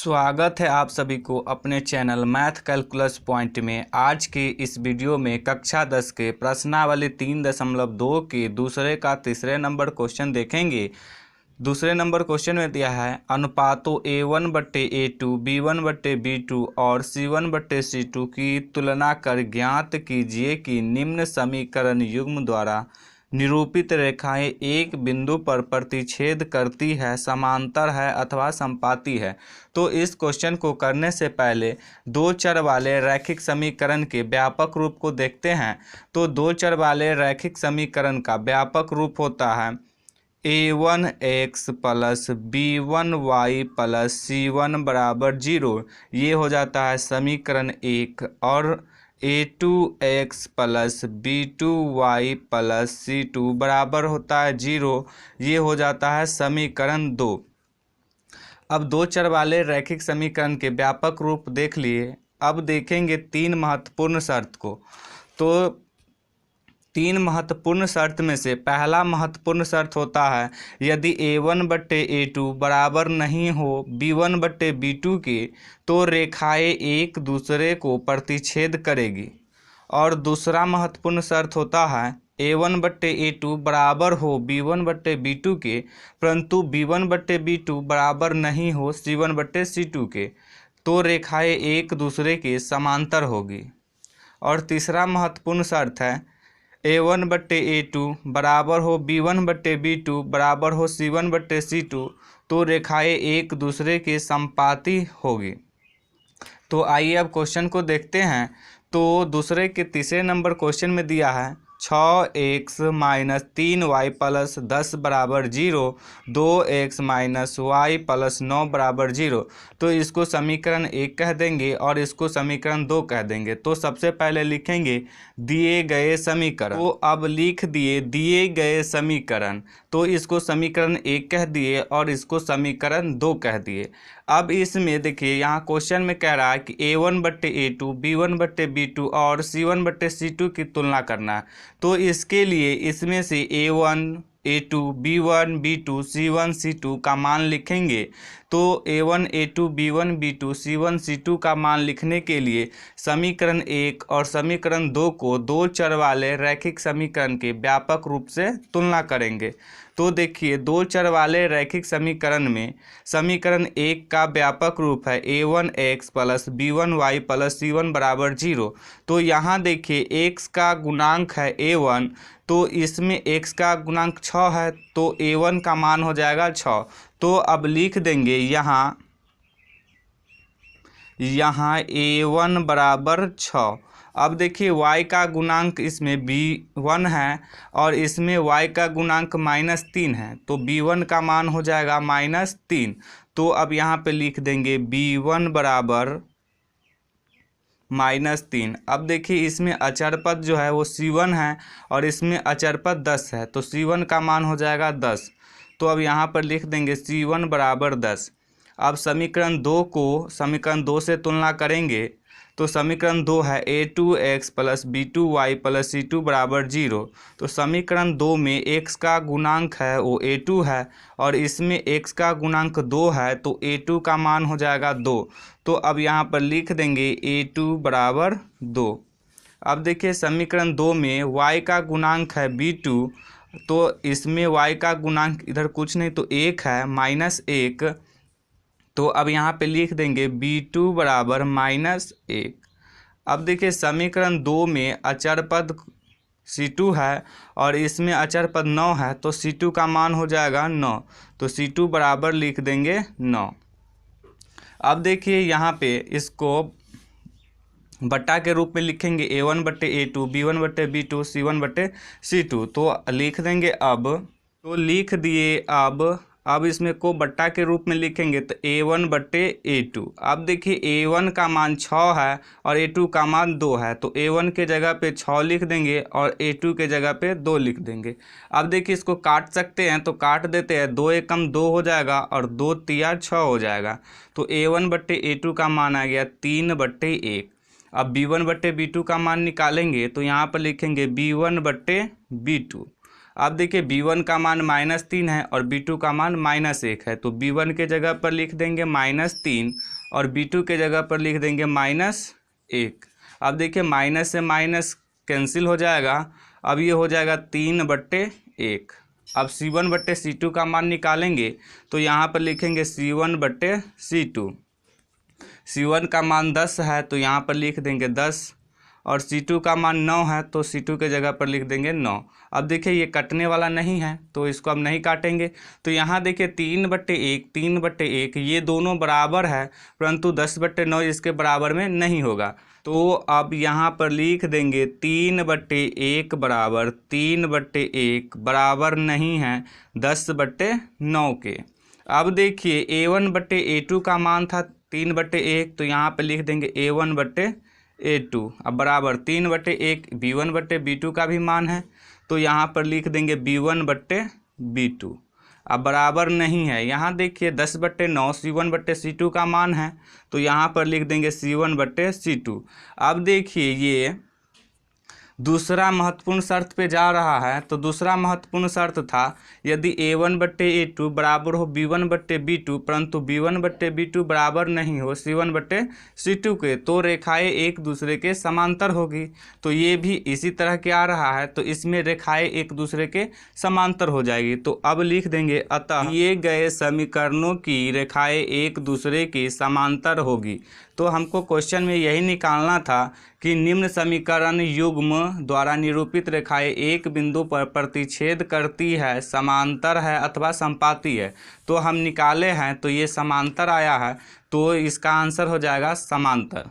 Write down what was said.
स्वागत है आप सभी को अपने चैनल मैथ कैलकुलस पॉइंट में। आज के इस वीडियो में कक्षा 10 के प्रश्नावली 3.2 के दूसरे का तीसरे नंबर क्वेश्चन देखेंगे। दूसरे नंबर क्वेश्चन में दिया है अनुपातों A1/A2, B1/B2 और C1/C2 की तुलना कर ज्ञात कीजिए कि निम्न समीकरण युग्म द्वारा निरूपित रेखाएं एक बिंदु पर प्रतिच्छेद करती है, समांतर है अथवा समपाती है। तो इस क्वेश्चन को करने से पहले दो चर वाले रैखिक समीकरण के व्यापक रूप को देखते हैं। तो दो चर वाले रैखिक समीकरण का व्यापक रूप होता है a1x plus b1y plus c1 बराबर 0। ये हो जाता है समीकरण 1। और a2x plus b2y plus c2 बराबर होता है 0। ये हो जाता है समीकरण 2। अब दो चर वाले रैखिक समीकरण के व्यापक रूप देख लिए। अब देखेंगे तीन महत्वपूर्ण शर्त को। तो तीन महत्वपूर्ण शर्त में से पहला महत्वपूर्ण शर्त होता है यदि A1/A2 बराबर नहीं हो B1/B2 के तो रेखाएं एक दूसरे को प्रतिच्छेद करेगी। और दूसरा महत्वपूर्ण शर्त होता है A1/A2 बराबर हो B1/B2 के परंतु B1/B2 बराबर नहीं हो C1/C2 के तो रेखाएं एक दूसरे के समांतर होगी। और तीसरा महत्वपूर्ण शर्त है A1/A2 बराबर हो B1/B2 बराबर हो C1/C2 तो रेखाएं एक दूसरे के समपाती होगी। तो आइए अब क्वेश्चन को देखते हैं। तो दूसरे के तीसरे नंबर क्वेश्चन में दिया है 6x - 3y प्लस 10 बराबर 0, 2x - y प्लस 9 बराबर 0। तो इसको समीकरण 1 कह देंगे और इसको समीकरण 2 कह देंगे। तो सबसे पहले लिखेंगे दिए गए समीकरण। तो अब लिख दिए गए समीकरण। तो इसको समीकरण 1 कह दिए और इसको समीकरण 2 कह दिए। अब इसमें देखिए यहाँ क्वेश्चन में कह रहा है कि A1/A2, B1/B2 और C1/C2 की तुलना करना है। तो इसके लिए इसमें से A1, A2, B1, B2, C1, C2 का मान लिखेंगे। तो A1, A2, B1, B2, C1, C2 का मान लिखने के लिए समीकरण 1 और समीकरण 2 को दो चर वाले रैखिक समीकरण के व्यापक रूप से तुलना करेंगे। तो देखिए दो चर वाले रैखिक समीकरण में समीकरण 1 का व्यापक रूप है A1x plus B1y plus C1 बराबर 0। तो यहाँ देखिए x का गुणांक है A1, तो इसमें x का गुणांक 6 है तो A1 का मान हो जाएगा 6। तो अब लिख देंगे यहाँ A1 बराबर 6। अब देखिए y का गुणांक इसमें B1 है और इसमें y का गुणांक -3 है तो B1 का मान हो जाएगा -3। तो अब यहाँ पे लिख देंगे B1 बराबर -3। अब देखिए इसमें अचर पद जो है वो C1 है और इसमें अचर पद 10 है तो C1 का मान हो जाएगा 10। तो अब यहाँ पर लिख देंगे C1 बराबर 10। अब समीकरण 2 को समीकरण 2 से तुलना करेंगे। तो समीकरण 2 है A2x plus B2y plus C2 बराबर 0। तो समीकरण 2 में x का गुणांक है वो A2 है और इसमें x का गुणांक 2 है तो A2 का मान हो जाएगा 2। तो अब यहाँ पर लिख देंगे A2 बराबर 2। अब देखिए समीकरण 2 में y का गुणांक है B2, तो इसमें y का गुणांक इधर कुछ नहीं तो 1 है -1। तो अब यहाँ पे लिख देंगे B2 बराबर -1। अब देखिए समीकरण 2 में अचर पद C2 है और इसमें अचर पद 9 है तो C2 का मान हो जाएगा 9। तो C2 बराबर लिख देंगे 9। अब देखिए यहाँ पे इसको बट्टा के रूप में लिखेंगे A1/A2, B1/B2, C1/C2। तो लिख देंगे तो लिख दिए अब इसमें को बट्टा के रूप में लिखेंगे तो A1/A2। अब देखिए A1 का मान 6 है और A2 का मान 2 है तो A1 के जगह पे 6 लिख देंगे और A2 के जगह पे 2 लिख देंगे। अब देखिए इसको काट सकते हैं तो काट देते हैं, 2 एकम 2 हो जाएगा और 2 तिया 6 हो जाएगा। तो A1/A2 का मान आ गया 3/1। अब B1/B2 का मान निकालेंगे तो यहाँ पर लिखेंगे B1/B2। अब देखिए B1 का मान -3 है और B2 का मान -1 है तो B1 के जगह पर लिख देंगे -3 और B2 के जगह पर लिख देंगे -1। अब देखिए माइनस से माइनस कैंसिल हो जाएगा। अब ये हो जाएगा 3/1। अब C1/C2 का मान निकालेंगे तो यहाँ पर लिखेंगे C1/C2। C1 का मान 10 है तो यहाँ पर लिख देंगे 10, और C2 का मान 9 है तो C2 के जगह पर लिख देंगे 9। अब देखिए ये कटने वाला नहीं है तो इसको अब नहीं काटेंगे। तो यहाँ देखिए 3/1 ये दोनों बराबर है, परंतु 10/9 इसके बराबर में नहीं होगा। तो अब यहाँ पर लिख देंगे 3/1 बराबर 3/1 बराबर नहीं है 10/9 के। अब देखिए A1/A2 का मान था 3/1, तो यहाँ पर लिख देंगे A1/A2। अब बराबर 3/1 B1/B2 का भी मान है तो यहाँ पर लिख देंगे B1/B2। अब बराबर नहीं है, यहाँ देखिए 10/9 C1/C2 का मान है तो यहाँ पर लिख देंगे C1/C2। अब देखिए ये दूसरा महत्वपूर्ण शर्त पे जा रहा है। तो दूसरा महत्वपूर्ण शर्त था यदि A1/A2 बराबर हो B1/B2, परंतु B1/B2 बराबर नहीं हो C1/C2 के, तो रेखाएं एक दूसरे के समांतर होगी। तो ये भी इसी तरह के आ रहा है तो इसमें रेखाएं एक दूसरे के समांतर हो जाएगी। तो अब लिख देंगे अतः दिए गए समीकरणों की रेखाएं एक दूसरे की समांतर होगी। तो हमको क्वेश्चन में यही निकालना था कि निम्न समीकरण युग्म द्वारा निरूपित रेखाएं एक बिंदु पर प्रतिच्छेद करती है, समांतर है अथवा संपाती है। तो हम निकाले हैं तो ये समांतर आया है, तो इसका आंसर हो जाएगा समांतर।